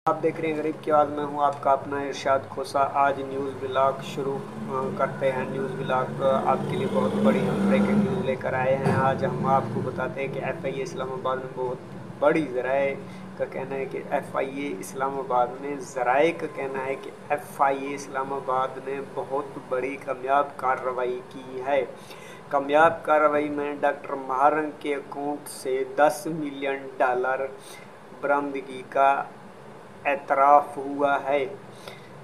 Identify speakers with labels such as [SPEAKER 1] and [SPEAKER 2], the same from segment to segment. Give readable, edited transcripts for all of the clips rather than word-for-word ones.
[SPEAKER 1] आप देख रहे हैं गरीब की आवाज़ में हूँ आपका अपना इरशाद खोसा। आज न्यूज़ ब्लॉग शुरू करते हैं। न्यूज़ ब्लॉग आपके लिए बहुत बड़ी हम ब्रेकिंग न्यूज़ लेकर आए हैं। आज हम आपको बताते हैं कि FIA इस्लामाबाद में बहुत बड़ी ज़राए का कहना है कि FIA इस्लामाबाद में ज़राए का कहना है कि FIA इस्लामाबाद ने बहुत बड़ी कामयाब कार्रवाई की है। कामयाब कार्रवाई में डॉक्टर महारंग के अकाउंट से $10 मिलियन बरामदगी का एतराफ़ हुआ है।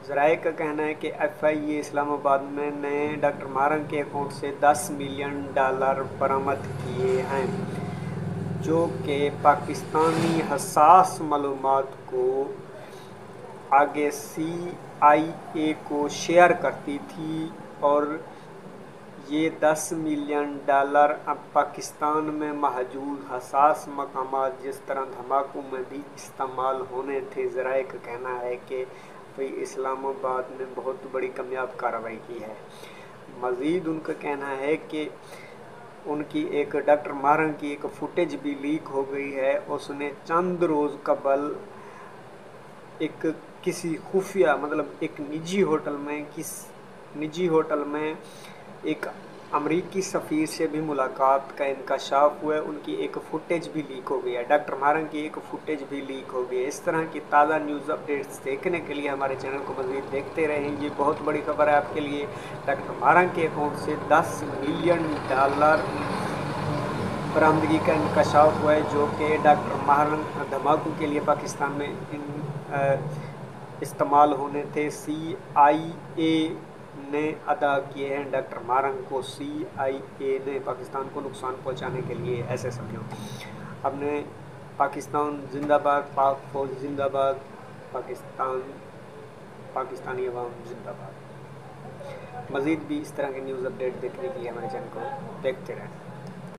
[SPEAKER 1] ज़राए का कहना है कि FIA इस्लामाबाद ने डॉक्टर महारंग के अकाउंट से $10 मिलियन बरामद किए हैं, जो कि पाकिस्तानी हसास मालूमात को आगे CIA को शेयर करती थी, और ये $10 मिलियन अब पाकिस्तान में मौजूद हसास मकामात जिस तरह धमाकों में भी इस्तेमाल होने थे। ज़राए का कहना है कि भाई इस्लामाबाद ने बहुत बड़ी कामयाब कार्रवाई की है। मज़ीद उनका कहना है कि उनकी एक डॉक्टर महारंग की एक फुटेज भी लीक हो गई है। उसने चंद रोज़ कबल एक किसी खुफिया एक निजी होटल में एक अमरीकी सफ़ीर से भी मुलाकात का इंकशाफ हुआ है। उनकी एक फुटेज भी लीक हो गई है। डॉक्टर महारंग की एक फुटेज भी लीक हो गई है। इस तरह की ताज़ा न्यूज़ अपडेट्स देखने के लिए हमारे चैनल को मज़ीद देखते रहें। ये बहुत बड़ी खबर है आपके लिए। डॉक्टर महारंग के अकाउंट से $10 मिलियन बरामदगी का इंकशाफ हुआ है, जो कि डॉक्टर महारंग धमाकों के लिए पाकिस्तान में इस्तेमाल होने थे। CIA ने अदा किए हैं। डॉक्टर महारंग को CIA ने पाकिस्तान को नुकसान पहुंचाने के लिए ऐसे समझो। हमने पाकिस्तान जिंदाबाद, पाक फौज जिंदाबाद, पाकिस्तानी अवाम जिंदाबाद। मज़ीद भी इस तरह के न्यूज़ अपडेट देखने के लिए हमारे चैनल को देखते रहें।